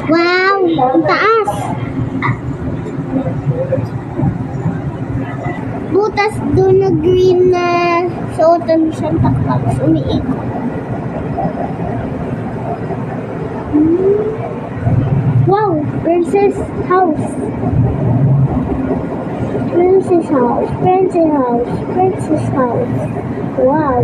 Wow, ang taas. Butas doon na green na suotan siyang takpak. Umiikot. Wow, princess house. Princess house, princess house, princess house. Wow.